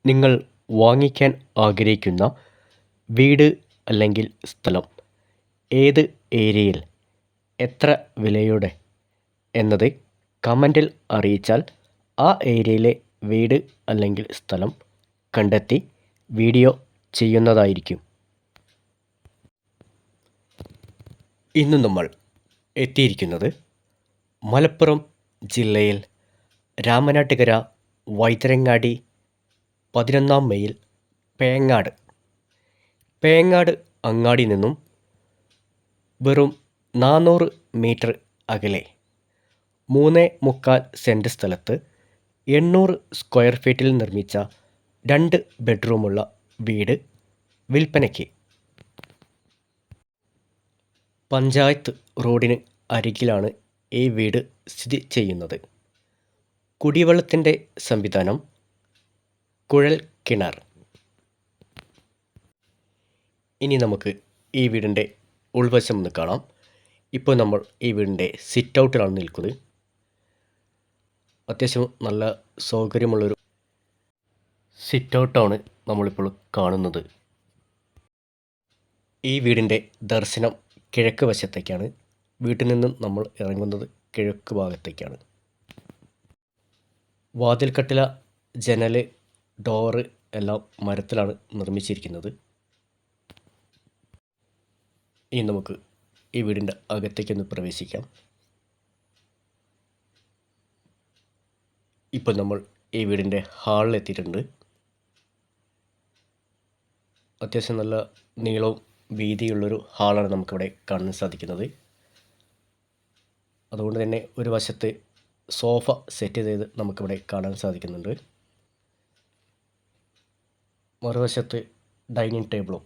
നിങ്ങൾ വാങ്ങിക്കാൻ ആഗ്രഹിക്കുന്ന വീട് അല്ലെങ്കിൽ സ്ഥലം ഏത് ഏരിയയിൽ എത്ര വിലയോടെ എന്നത് കമൻറ്റിൽ അറിയിച്ചാൽ ആ ഏരിയയിലെ വീട് അല്ലെങ്കിൽ സ്ഥലം കണ്ടെത്തി വീഡിയോ ചെയ്യുന്നതായിരിക്കും. ഇന്ന് നമ്മൾ എത്തിയിരിക്കുന്നത് മലപ്പുറം ജില്ലയിൽ രാമനാട്ടുകര വൈതരങ്ങാടി 11 മൈൽ പേങ്ങാട് അങ്ങാടി നിന്നും വെറും 400 മീറ്റർ അകലെ 3.25 സെൻറ്റ് സ്ഥലത്ത് 800 സ്ക്വയർ ഫീറ്റിൽ നിർമ്മിച്ച 2 ബെഡ്റൂമുള്ള വീട് വിൽപ്പനയ്ക്ക്. പഞ്ചായത്ത് റോഡിന് അരികിലാണ് ഈ വീട് സ്ഥിതി ചെയ്യുന്നത്. കുടിവെള്ളത്തിൻ്റെ സംവിധാനം കുഴൽ കിണർ. ഇനി നമുക്ക് ഈ വീടിൻ്റെ ഉൾവശം ഒന്ന് കാണാം. ഇപ്പോൾ നമ്മൾ ഈ വീടിൻ്റെ സിറ്റ് ഔട്ടിലാണ് നിൽക്കുന്നത്. അത്യാവശ്യം നല്ല സൗകര്യമുള്ളൊരു സിറ്റ് ഔട്ടാണ് നമ്മളിപ്പോൾ കാണുന്നത്. ഈ വീടിൻ്റെ ദർശനം കിഴക്ക് വശത്തേക്കാണ്. വീട്ടിൽ നിന്നും നമ്മൾ ഇറങ്ങുന്നത് കിഴക്ക് ഭാഗത്തേക്കാണ്. വാതിൽക്കട്ടില, ജനൽ, ഡോറ് എല്ലാം മരത്തിലാണ് നിർമ്മിച്ചിരിക്കുന്നത്. ഇനി നമുക്ക് ഈ വീടിൻ്റെ അകത്തേക്കൊന്ന് പ്രവേശിക്കാം. ഇപ്പോൾ നമ്മൾ ഈ വീടിൻ്റെ ഹാളിലെത്തിയിട്ടുണ്ട്. അത്യാവശ്യം നല്ല നീളവും വീതിയുള്ളൊരു ഹാളാണ് നമുക്കിവിടെ കാണാൻ സാധിക്കുന്നത്. അതുകൊണ്ട് തന്നെ ഒരു വശത്ത് സോഫ സെറ്റ് ചെയ്ത് നമുക്കിവിടെ കാണാൻ സാധിക്കുന്നുണ്ട്. മറുവശത്ത് ഡൈനിങ് ടേബിളും.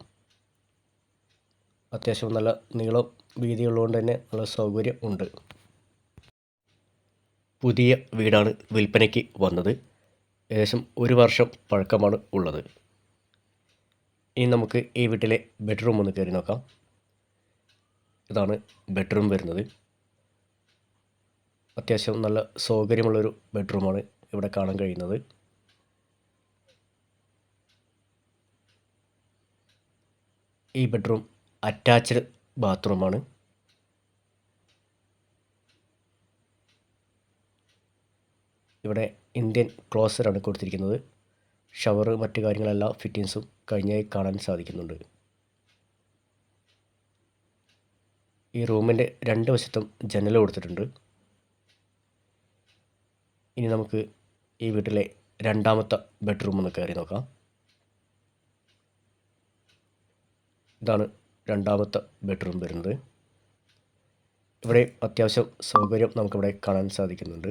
അത്യാവശ്യം നല്ല നീളം വീതിയുള്ളതുകൊണ്ട് തന്നെ നല്ല സൗകര്യം ഉണ്ട്. പുതിയ വീടാണ് വിൽപ്പനയ്ക്ക് വന്നത്. ഏകദേശം 1 വർഷം പഴക്കമാണ് ഉള്ളത്. ഇനി നമുക്ക് ഈ വീട്ടിലെ ബെഡ്റൂം ഒന്ന് കയറി നോക്കാം. ഇതാണ് ബെഡ്റൂം വരുന്നത്. അത്യാവശ്യം നല്ല സൗകര്യമുള്ളൊരു ബെഡ്റൂമാണ് ഇവിടെ കാണാൻ കഴിയുന്നത്. ഈ ബെഡ്റൂം അറ്റാച്ച്ഡ് ബാത്റൂമാണ്. ഇവിടെ ഇന്ത്യൻ ക്ലോസറാണ് കൊടുത്തിരിക്കുന്നത്. ഷവർ മറ്റു കാര്യങ്ങളെല്ലാം ഫിറ്റിങ്സും കഴിഞ്ഞായി കാണാൻ സാധിക്കുന്നുണ്ട്. ഈ റൂമിൻ്റെ 2 വശത്തും ജനൽ കൊടുത്തിട്ടുണ്ട്. ഇനി നമുക്ക് ഈ വീട്ടിലെ രണ്ടാമത്തെ ബെഡ്റൂം ഒന്ന് കയറി നോക്കാം. ഇതാണ് രണ്ടാമത്തെ ബെഡ്റൂം വരുന്നത്. ഇവിടെ അത്യാവശ്യം സൗകര്യം നമുക്കിവിടെ കാണാൻ സാധിക്കുന്നുണ്ട്.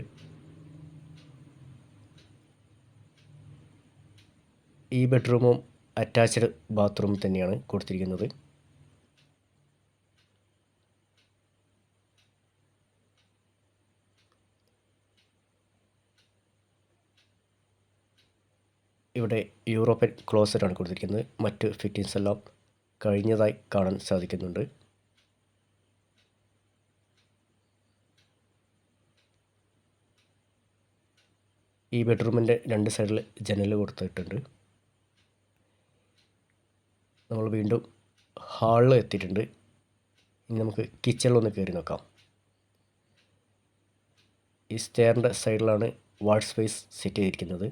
ഈ ബെഡ്റൂമും അറ്റാച്ച്ഡ് ബാത്റൂം തന്നെയാണ് കൊടുത്തിരിക്കുന്നത്. ഇവിടെ യൂറോപ്യൻ ക്ലോസറ്റാണ് കൊടുത്തിരിക്കുന്നത്. മറ്റ് ഫിറ്റിങ്സ് എല്ലാം കഴിഞ്ഞതായി കാണാൻ സാധിക്കുന്നുണ്ട്. ഈ ബെഡ്റൂമിൻ്റെ 2 സൈഡിൽ ജനൽ കൊടുത്തിട്ടുണ്ട്. നമ്മൾ വീണ്ടും ഹാളിൽ എത്തിയിട്ടുണ്ട്. ഇനി നമുക്ക് കിച്ചണിലൊന്ന് കയറി നോക്കാം. ഈ സ്റ്റെയറിൻ്റെ സൈഡിലാണ് വാഷ് സ്പേസ് സെറ്റ് ചെയ്തിരിക്കുന്നത്.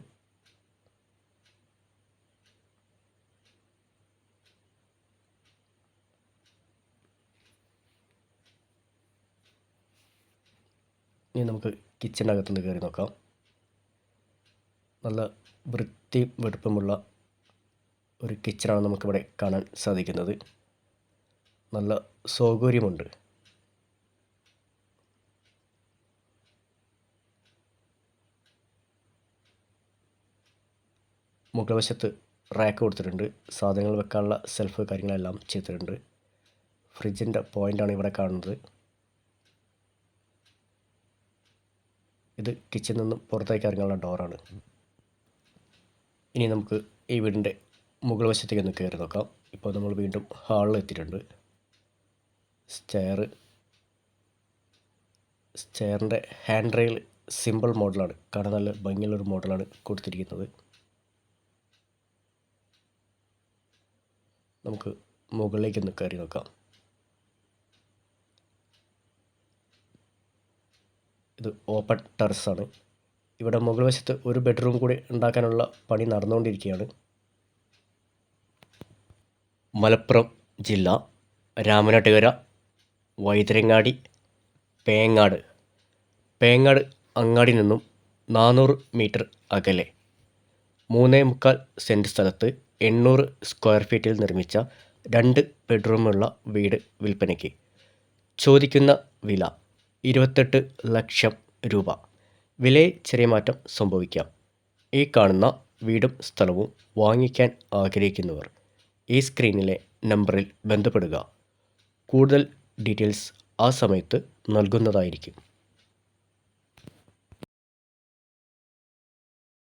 ഇനി നമുക്ക് കിച്ചണിനകത്തുനിന്ന് കയറി നോക്കാം. നല്ല വൃത്തിയും വെടുപ്പുമുള്ള ഒരു കിച്ചണാണ് നമുക്കിവിടെ കാണാൻ സാധിക്കുന്നത്. നല്ല സൗകര്യമുണ്ട്. മുകൾ വശത്ത് റാക്ക് കൊടുത്തിട്ടുണ്ട്. സാധനങ്ങൾ വെക്കാനുള്ള സെൽഫ് കാര്യങ്ങളെല്ലാം ചെയ്തിട്ടുണ്ട്. ഫ്രിഡ്ജിൻ്റെ പോയിൻ്റാണ് ഇവിടെ കാണുന്നത്. ഇത് കിച്ചണിൽ നിന്നും പുറത്തേക്ക് ഇറങ്ങാനുള്ള ഡോറാണ്. ഇനി നമുക്ക് ഈ വീടിൻ്റെ മുകൾ വശത്തേക്ക് ഒന്ന് കയറി നോക്കാം. ഇപ്പോൾ നമ്മൾ വീണ്ടും ഹാളിൽ എത്തിയിട്ടുണ്ട്. സ്റ്റെയറിൻ്റെ ഹാൻഡ് റെയിൽ സിമ്പിൾ മോഡലാണ്. കാണാൻ നല്ല ഭംഗിയുള്ളൊരു മോഡലാണ് കൊടുത്തിരിക്കുന്നത്. നമുക്ക് മുകളിലേക്കൊന്ന് കയറി നോക്കാം. ഇത് ഓപ്പൺ ടെറസാണ്. ഇവിടെ മുകൾ വശത്ത് ഒരു ബെഡ്റൂം കൂടി ഉണ്ടാക്കാനുള്ള പണി നടന്നുകൊണ്ടിരിക്കുകയാണ്. മലപ്പുറം ജില്ല രാമനാട്ടുകര വൈതരങ്ങാടി പേങ്ങാട് അങ്ങാടി നിന്നും 400 മീറ്റർ അകലെ 3.25 സെൻറ്റ് സ്ഥലത്ത് 800 സ്ക്വയർ ഫീറ്റിൽ നിർമ്മിച്ച 2 ബെഡ്റൂമുള്ള വീട് വിൽപ്പനയ്ക്ക്. ചോദിക്കുന്ന വില 28 ലക്ഷം രൂപ. വിലയിൽ ചെറിയ മാറ്റം സംഭവിക്കാം. ഈ കാണുന്ന വീടും സ്ഥലവും വാങ്ങിക്കാൻ ആഗ്രഹിക്കുന്നവർ ഈ സ്ക്രീനിലെ നമ്പറിൽ ബന്ധപ്പെടുക. കൂടുതൽ ഡീറ്റെയിൽസ് ആ സമയത്ത് നൽകുന്നതായിരിക്കും.